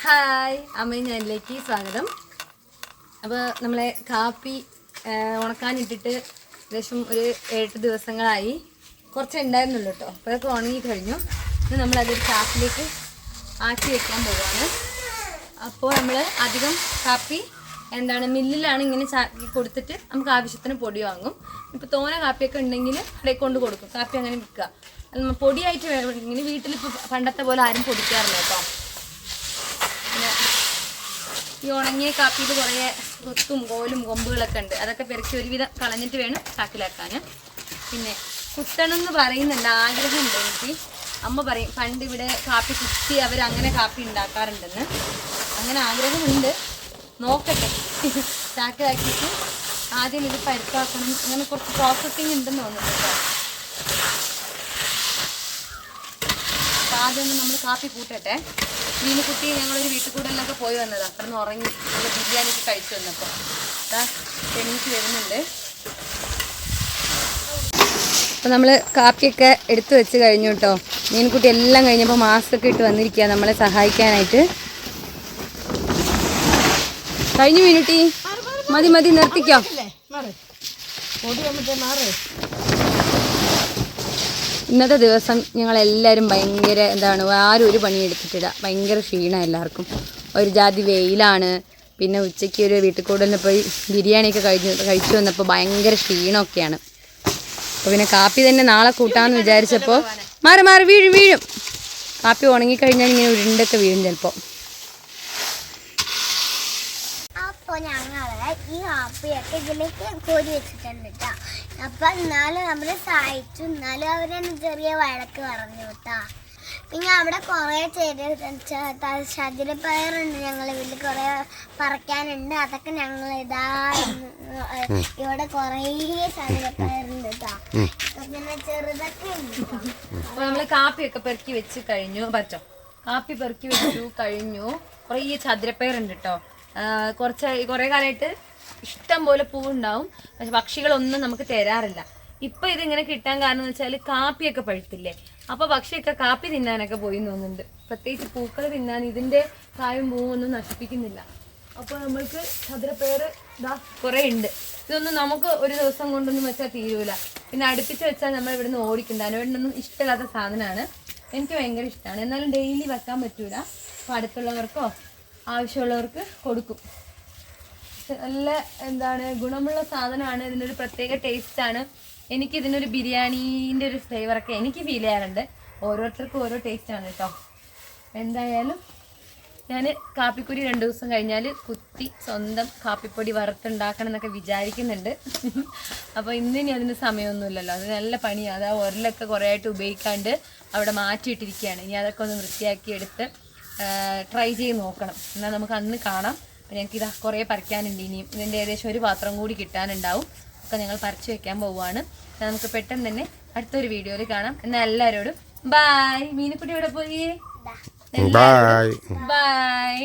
Hi അമ്മയും ഞാനിലേക്ക് സ്വാഗതം. അപ്പോൾ നമ്മളെ കാപ്പി ഉണക്കാനിട്ടിട്ട് ഏകദേശം ഒരു 8 ദിവസങ്ങളായി. കുറച്ച് ഉണ്ടായിരുന്നുള്ളൂ കേട്ടോ. അപ്പോൾ അതൊക്കെ ഉണങ്ങി കഴിഞ്ഞു. ഇന്ന് നമ്മളതൊരു ചാക്കിലേക്ക് ആക്കി വെക്കാൻ പോവുകയാണ്. അപ്പോൾ നമ്മൾ അധികം കാപ്പി മില്ലിലാണ് ഇങ്ങനെ ചാക്കി കൊടുത്തിട്ട് നമുക്ക് ആവശ്യത്തിന് പൊടി വാങ്ങും. ഇപ്പോൾ തോന കാപ്പിയൊക്കെ ഉണ്ടെങ്കിൽ അവിടെ കൊണ്ട് കൊടുക്കും. കാപ്പി അങ്ങനെ വിൽക്കുക. പൊടിയായിട്ട് ഇങ്ങനെ വീട്ടിലിപ്പോൾ പണ്ടത്തെ പോലെ ആരും പൊടിക്കാറില്ല കേട്ടോ. പിന്നെ ഈ ഉണങ്ങിയ കാപ്പിയിൽ കുറേ കൊത്തും കോലും കൊമ്പുകളൊക്കെ ഉണ്ട്. അതൊക്കെ പെറുക്കി ഒരുവിധം കളഞ്ഞിട്ട് വേണം ചാക്കിലാക്കാൻ. പിന്നെ കുത്തണം എന്ന് പറയുന്നുണ്ട്, ആഗ്രഹമുണ്ട് എനിക്ക്. അമ്മ പറയും പണ്ട് ഇവിടെ കാപ്പി കുത്തി അവരങ്ങനെ കാപ്പി ഉണ്ടാക്കാറുണ്ടെന്ന്. അങ്ങനെ ആഗ്രഹമുണ്ട്, നോക്കട്ടെ. ചാക്കിലാക്കിയിട്ട് ആദ്യം ഇത് പരുത്താക്കണം. അങ്ങനെ കുറച്ച് പ്രോസസ്സിങ് ഉണ്ടെന്ന് തോന്നുന്നുണ്ട്. അപ്പോൾ ആദ്യം ഒന്ന് നമ്മൾ കാപ്പി കൂട്ടട്ടെ. മീനുകുട്ടി ഞങ്ങളൊരു വീട്ടിൽ കൂടലൊക്കെ പോയി വന്നതാണ്. അത്ര നിന്ന് ഉറങ്ങി നല്ല ബിരിയാണിക്ക് കഴിച്ചു വന്നപ്പോൾ എണീറ്റ് വരുന്നുണ്ട്. അപ്പോൾ നമ്മൾ കാപ്പിയൊക്കെ എടുത്തു വെച്ച് കഴിഞ്ഞു കേട്ടോ. മീനുകുട്ടി എല്ലാം കഴിഞ്ഞപ്പോൾ മാസ്കൊക്കെ ഇട്ട് വന്നിരിക്കുക നമ്മളെ സഹായിക്കാനായിട്ട്. കഴിഞ്ഞു മീനുട്ടി, മതി മതി നിർത്തിക്കോ. ഇന്നത്തെ ദിവസം ഞങ്ങളെല്ലാവരും ഭയങ്കര ആരും ഒരു പണി എടുത്തിട്ടില്ല. ഭയങ്കര ക്ഷീണം എല്ലാവർക്കും. ഒരു ജാതി വെയിലാണ്. പിന്നെ ഉച്ചയ്ക്ക് ഒരു വീട്ടിൽ കൂടുതലിന് പോയി ബിരിയാണിയൊക്കെ കഴിച്ചു വന്നപ്പോൾ ഭയങ്കര ക്ഷീണമൊക്കെയാണ്. അപ്പോൾ പിന്നെ കാപ്പി തന്നെ നാളെ കൂട്ടാമെന്ന് വിചാരിച്ചപ്പോൾ മാറി വീഴും. കാപ്പി ഉണങ്ങിക്കഴിഞ്ഞാൽ ഇങ്ങനെ ഉരുണ്ടൊക്കെ വീഴും ചിലപ്പോൾ. അപ്പോൾ ഞങ്ങൾ ഈ കാപ്പിയൊക്കെ ഇതിലേക്ക് കോരി വെച്ചിട്ടുണ്ട് കേട്ടോ. അപ്പം എന്നാലും നമ്മൾ സഹായിച്ചു. എന്നാലും അവരെന്നെ ചെറിയ വഴക്ക് പറഞ്ഞു കേട്ടോ. പിന്നെ അവിടെ കുറേ ചതുരപ്പയറുണ്ട്. ഞങ്ങളെ വീട്ടിൽ കുറേ പറിക്കാനുണ്ട്. അതൊക്കെ ഞങ്ങൾ ഇവിടെ കുറേ ചതുരപ്പയറുണ്ട് കേട്ടോ. പിന്നെ ചെറുതൊക്കെ ഉണ്ട്. അപ്പോൾ നമ്മൾ കാപ്പിയൊക്കെ പെറുക്കി വെച്ച് കഴിഞ്ഞു. കാപ്പി പെറുക്കി വെച്ചു കഴിഞ്ഞു. കുറേ ചതുരപ്പയറുണ്ട് കേട്ടോ. കുറേ കാലമായിട്ട് ഇഷ്ടം പോലെ പൂവുണ്ടാവും. പക്ഷെ പക്ഷികളൊന്നും നമുക്ക് തരാറില്ല. ഇപ്പം ഇതിങ്ങനെ കിട്ടാൻ കാരണം എന്ന് വെച്ചാൽ കാപ്പിയൊക്കെ പഴുത്തില്ലേ. അപ്പോൾ പക്ഷിയൊക്കെ കാപ്പി തിന്നാനൊക്കെ പോയി തോന്നുന്നുണ്ട്. പ്രത്യേകിച്ച് പൂക്കൾ തിന്നാൻ ഇതിൻ്റെ കായും പൂവും ഒന്നും നശിപ്പിക്കുന്നില്ല. അപ്പോൾ നമ്മൾക്ക് ചതുരപ്പയർ കുറേ ഉണ്ട്. ഇതൊന്നും നമുക്ക് ഒരു ദിവസം കൊണ്ടൊന്നും വെച്ചാൽ തീരൂല. പിന്നെ അടുപ്പിച്ച് വെച്ചാൽ നമ്മൾ ഇവിടുന്ന് ഓടിക്കണ്ട. അതിനോടൊന്നും ഇഷ്ടമില്ലാത്ത സാധനമാണ്. എനിക്ക് ഭയങ്കര ഇഷ്ടമാണ്. എന്നാലും ഡെയിലി വെക്കാൻ പറ്റൂല. അപ്പോൾ അടുത്തുള്ളവർക്കോ ആവശ്യമുള്ളവർക്ക് കൊടുക്കും. നല്ല ഗുണമുള്ള സാധനമാണ്. ഇതിനൊരു പ്രത്യേക ടേസ്റ്റാണ്. എനിക്കിതിനൊരു ബിരിയാണീൻ്റെ ഒരു ഫ്ലേവറൊക്കെ എനിക്ക് ഫീൽ ചെയ്യാറുണ്ട്. ഓരോരുത്തർക്കും ഓരോ ടേസ്റ്റാണ് കേട്ടോ. എന്തായാലും ഞാൻ കാപ്പിക്കുരി 2 ദിവസം കഴിഞ്ഞാൽ കുത്തി സ്വന്തം കാപ്പിപ്പൊടി വറുത്തുണ്ടാക്കണം എന്നൊക്കെ വിചാരിക്കുന്നുണ്ട്. അപ്പോൾ ഇന്നിനി അതിന് സമയമൊന്നുമില്ലല്ലോ. അത് നല്ല പണിയാണ്. അത് ഉരലൊക്കെ കുറേ ആയിട്ട് ഉപയോഗിക്കാണ്ട് അവിടെ മാറ്റിയിട്ടിരിക്കുകയാണ്. ഇനി അതൊക്കെ ഒന്ന് വൃത്തിയാക്കി എടുത്ത് ട്രൈ ചെയ്ത് നോക്കണം. എന്നാൽ നമുക്ക് അന്ന് കാണാം. അപ്പോൾ ഞങ്ങൾക്ക് കുറേ പറിക്കാനുണ്ട്. ഇനിയും ഇതിൻ്റെ ഏകദേശം ഒരു പാത്രം കൂടി കിട്ടാനുണ്ടാവും. ഒക്കെ ഞങ്ങൾ പറിച്ചു വെക്കാൻ പോവുകയാണ്. നമുക്ക് പെട്ടെന്ന് തന്നെ അടുത്തൊരു വീഡിയോയിൽ കാണാം. എന്നാൽ എല്ലാവരോടും ബായ്. മീനുക്കുട്ടി എവിടെ പോയി? ബൈ.